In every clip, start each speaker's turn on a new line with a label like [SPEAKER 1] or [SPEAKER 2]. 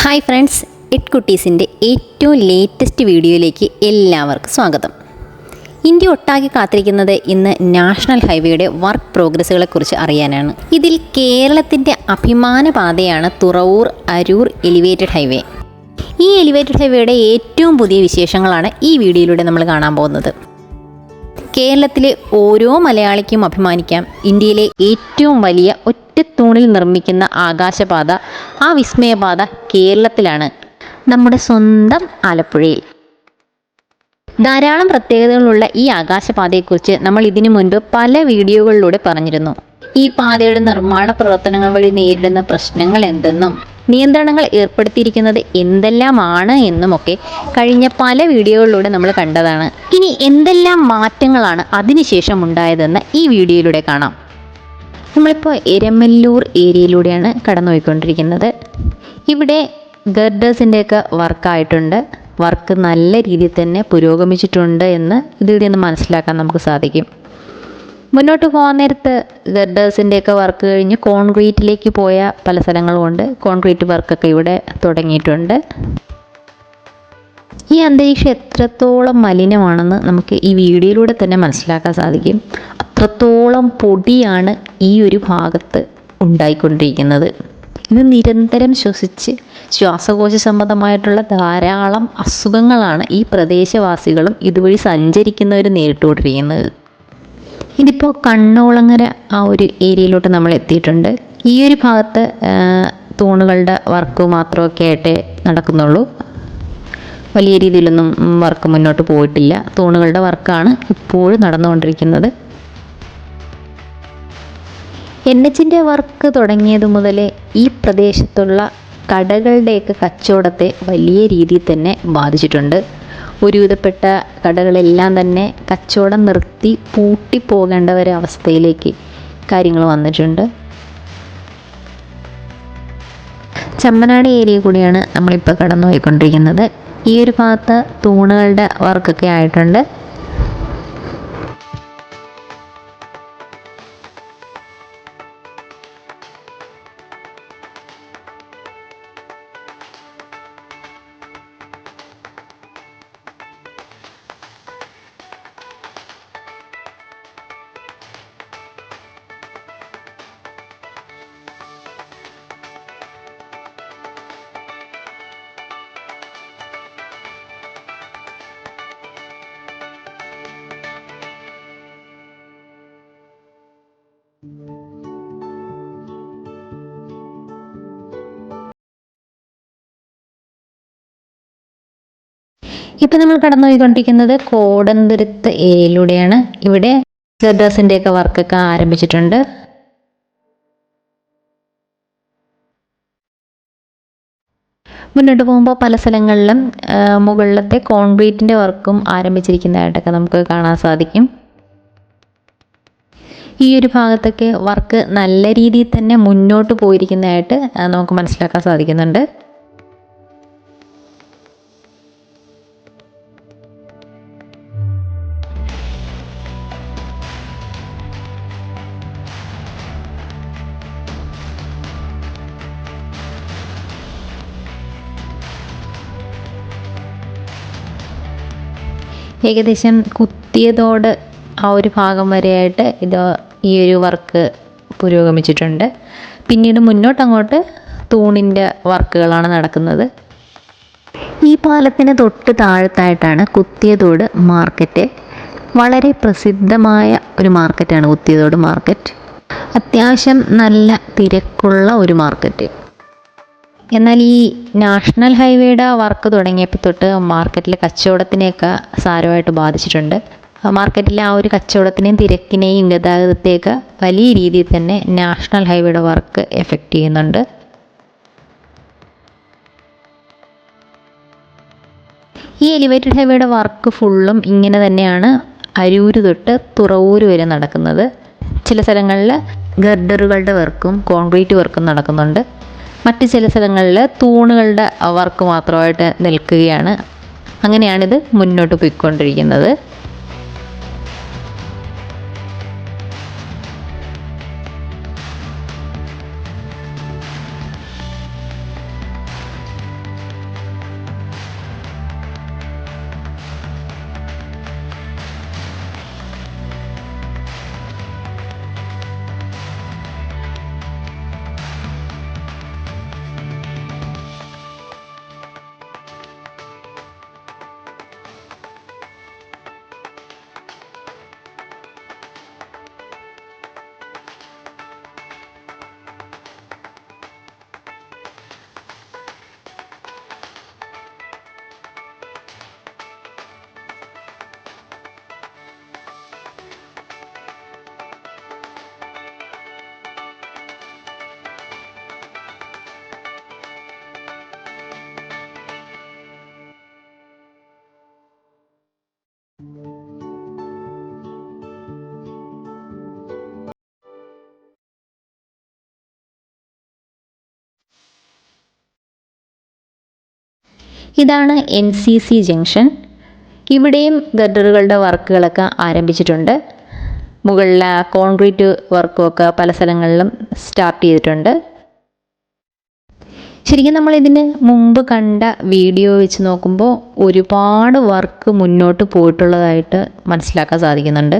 [SPEAKER 1] Hi friends, it കുട്ടീസിൻ്റെ ഏറ്റവും latest വീഡിയോയിലേക്ക് എല്ലാവർക്കും സ്വാഗതം. ഇന്ത്യ ഒട്ടാകെ കാത്തിരിക്കുന്നത് ഇന്ന് നാഷണൽ ഹൈവേയുടെ വർക്ക് പ്രോഗ്രസ്സുകളെക്കുറിച്ച് അറിയാനാണ്. ഇതിൽ കേരളത്തിൻ്റെ അഭിമാന പാതയാണ് തുറവൂർ അരൂർ എലിവേറ്റഡ് ഹൈവേ. ഈ എലിവേറ്റഡ് ഹൈവേയുടെ ഏറ്റവും പുതിയ വിശേഷങ്ങളാണ് ഈ വീഡിയോയിലൂടെ നമ്മൾ കാണാൻ പോകുന്നത്. കേരളത്തിലെ ഓരോ മലയാളിക്കും അഭിമാനിക്കാം, ഇന്ത്യയിലെ ഏറ്റവും വലിയ ഒറ്റത്തൂണിൽ നിർമ്മിക്കുന്ന ആകാശപാത, ആ വിസ്മയപാത കേരളത്തിലാണ്, നമ്മുടെ സ്വന്തം ആലപ്പുഴയിൽ. ധാരാളം പ്രത്യേകതകളുള്ള ഈ ആകാശപാതയെക്കുറിച്ച് നമ്മൾ ഇതിനു മുൻപ് പല വീഡിയോകളിലൂടെ പറഞ്ഞിരുന്നു. ഈ പാതയുടെ നിർമ്മാണ പ്രവർത്തനങ്ങൾ വഴി നേരിടുന്ന പ്രശ്നങ്ങൾ എന്തെന്നും നിയന്ത്രണങ്ങൾ ഏർപ്പെടുത്തിയിരിക്കുന്നത് എന്തെല്ലാമാണ് എന്നുമൊക്കെ കഴിഞ്ഞ പല വീഡിയോകളിലൂടെ നമ്മൾ കണ്ടതാണ്. ഇനി എന്തെല്ലാം മാറ്റങ്ങളാണ് അതിനുശേഷം ഉണ്ടായതെന്ന് ഈ വീഡിയോയിലൂടെ കാണാം. നമ്മളിപ്പോൾ എരമല്ലൂർ ഏരിയയിലൂടെയാണ് കടന്നുപോയിക്കൊണ്ടിരിക്കുന്നത്. ഇവിടെ ഗർഡേഴ്സിൻ്റെയൊക്കെ വർക്കായിട്ടുണ്ട്. വർക്ക് നല്ല രീതിയിൽ തന്നെ പുരോഗമിച്ചിട്ടുണ്ട് എന്ന് ഇതിൽ നിന്ന് മനസ്സിലാക്കാൻ നമുക്ക് സാധിക്കും. മുന്നോട്ട് പോകാൻ നേരത്ത് ഗർഡേഴ്സിൻ്റെയൊക്കെ വർക്ക് കഴിഞ്ഞ് കോൺക്രീറ്റിലേക്ക് പോയ പല സ്ഥലങ്ങളുമുണ്ട്. കോൺക്രീറ്റ് വർക്കൊക്കെ ഇവിടെ തുടങ്ങിയിട്ടുണ്ട്. ഈ അന്തരീക്ഷം എത്രത്തോളം മലിനമാണെന്ന് നമുക്ക് ഈ വീഡിയോയിലൂടെ തന്നെ മനസ്സിലാക്കാൻ സാധിക്കും. അത്രത്തോളം പൊടിയാണ് ഈ ഒരു ഭാഗത്ത് ഉണ്ടായിക്കൊണ്ടിരിക്കുന്നത്. ഇത് നിരന്തരം ശ്വസിച്ച് ശ്വാസകോശ സംബന്ധമായിട്ടുള്ള ധാരാളം അസുഖങ്ങളാണ് ഈ പ്രദേശവാസികളും ഇതുവഴി സഞ്ചരിക്കുന്നവർ നേരിട്ടുകൊണ്ടിരിക്കുന്നത്. ഇതിപ്പോൾ കണ്ണോളങ്ങര ആ ഒരു ഏരിയയിലോട്ട് നമ്മൾ എത്തിയിട്ടുണ്ട്. ഈ ഒരു ഭാഗത്ത് തൂണുകളുടെ വർക്ക് മാത്രമൊക്കെ ആയിട്ടേ നടക്കുന്നുള്ളൂ. വലിയ രീതിയിലൊന്നും വർക്ക് മുന്നോട്ട് പോയിട്ടില്ല. തൂണുകളുടെ വർക്കാണ് ഇപ്പോഴും നടന്നുകൊണ്ടിരിക്കുന്നത്. NHൻ്റെ വർക്ക് തുടങ്ങിയത് മുതൽ ഈ പ്രദേശത്തുള്ള കടകളുടെയൊക്കെ കച്ചവടത്തെ വലിയ രീതിയിൽ തന്നെ ബാധിച്ചിട്ടുണ്ട്. ഒരുവിധപ്പെട്ട കടകളെല്ലാം തന്നെ കച്ചവടം നിർത്തി പൂട്ടിപ്പോകേണ്ട ഒരവസ്ഥയിലേക്ക് കാര്യങ്ങൾ വന്നിട്ടുണ്ട്. ചമ്മനാട് ഏരിയ കൂടിയാണ് നമ്മളിപ്പോൾ കടന്നു പോയിക്കൊണ്ടിരിക്കുന്നത്. ഈ ഒരു ഭാഗത്ത് തൂണുകളുടെ വർക്കൊക്കെ ആയിട്ടുണ്ട്. ഇപ്പം നമ്മൾ കടന്നു പോയിക്കൊണ്ടിരിക്കുന്നത് കോടന്തുരുത്ത് ഏരിയയിലൂടെയാണ്. ഇവിടെ ഗർഡേഴ്സിൻ്റെയൊക്കെ വർക്കൊക്കെ ആരംഭിച്ചിട്ടുണ്ട്. മുന്നോട്ട് പോകുമ്പോൾ പല സ്ഥലങ്ങളിലും മുകളിലത്തെ കോൺക്രീറ്റിൻ്റെ വർക്കും ആരംഭിച്ചിരിക്കുന്നതായിട്ടൊക്കെ നമുക്ക് കാണാൻ സാധിക്കും. ഈ ഒരു ഭാഗത്തൊക്കെ വർക്ക് നല്ല രീതിയിൽ തന്നെ മുന്നോട്ട് പോയിരിക്കുന്നതായിട്ട് നമുക്ക് മനസ്സിലാക്കാൻ സാധിക്കുന്നുണ്ട്. ഏകദേശം കുത്തിയതോട് ആ ഒരു ഭാഗം വരെയായിട്ട് ഈ ഒരു വർക്ക് പുരോഗമിച്ചിട്ടുണ്ട്. പിന്നീട് മുന്നോട്ടങ്ങോട്ട് തൂണിൻ്റെ വർക്കുകളാണ് നടക്കുന്നത്. ഈ പാലത്തിന് തൊട്ട് താഴത്തായിട്ടാണ് കുത്തിയതോട് മാർക്കറ്റ്. വളരെ പ്രസിദ്ധമായ ഒരു മാർക്കറ്റാണ് കുത്തിയതോട് മാർക്കറ്റ്. അത്യാവശ്യം നല്ല തിരക്കുള്ള ഒരു മാർക്കറ്റ്. എന്നാൽ ഈ നാഷണൽ ഹൈവേയുടെ വർക്ക് തുടങ്ങിയപ്പോൾ തൊട്ട് മാർക്കറ്റിലെ കച്ചവടത്തിനെയൊക്കെ സാരമായിട്ട് ബാധിച്ചിട്ടുണ്ട്. മാർക്കറ്റിലെ ആ ഒരു കച്ചവടത്തിനെയും തിരക്കിനെയും ഗതാഗതത്തെയൊക്കെ വലിയ രീതിയിൽ തന്നെ നാഷണൽ ഹൈവേയുടെ വർക്ക് എഫക്റ്റ് ചെയ്യുന്നുണ്ട്. ഈ എലിവേറ്റഡ് ഹൈവേയുടെ വർക്ക് ഫുള്ളും ഇങ്ങനെ തന്നെയാണ് അരൂർ തൊട്ട് തുറവൂർ വരെ നടക്കുന്നത്. ചില സ്ഥലങ്ങളിൽ ഗർഡറുകളുടെ വർക്കും കോൺക്രീറ്റ് വർക്കും നടക്കുന്നുണ്ട്. മറ്റ് ചില സ്ഥലങ്ങളിൽ തൂണുകളുടെ വർക്ക് മാത്രമായിട്ട് നിൽക്കുകയാണ്. അങ്ങനെയാണിത് മുന്നോട്ട് പോയിക്കൊണ്ടിരിക്കുന്നത്. ഇതാണ് NCC ജംഗ്ഷൻ. ഇവിടെയും ഗർഡറുകളുടെ വർക്കുകളൊക്കെ ആരംഭിച്ചിട്ടുണ്ട്. മുകളിലെ കോൺക്രീറ്റ് വർക്കുമൊക്കെ പല സ്ഥലങ്ങളിലും സ്റ്റാർട്ട് ചെയ്തിട്ടുണ്ട്. ശരിക്കും നമ്മൾ ഇതിന് മുമ്പ് കണ്ട വീഡിയോ വെച്ച് നോക്കുമ്പോൾ ഒരുപാട് വർക്ക് മുന്നോട്ട് പോയിട്ടുള്ളതായിട്ട് മനസ്സിലാക്കാൻ സാധിക്കുന്നുണ്ട്.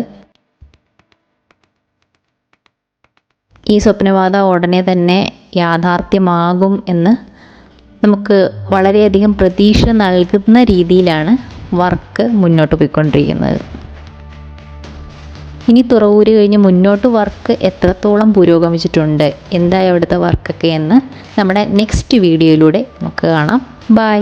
[SPEAKER 1] ഈ സ്വപ്നപാത ഉടനെ തന്നെ യാഥാർത്ഥ്യമാകും എന്ന് നമുക്ക് വളരെയധികം പ്രതീക്ഷ നൽകുന്ന രീതിയിലാണ് വർക്ക് മുന്നോട്ട് പോയിക്കൊണ്ടിരിക്കുന്നത്. ഇനി തുറവൂര് കഴിഞ്ഞ് മുന്നോട്ട് വർക്ക് എത്രത്തോളം പുരോഗമിച്ചിട്ടുണ്ട്, എന്തായി അവിടുത്തെ വർക്കൊക്കെ എന്ന് നമ്മുടെ നെക്സ്റ്റ് വീഡിയോയിലൂടെ നമുക്ക് കാണാം. ബൈ.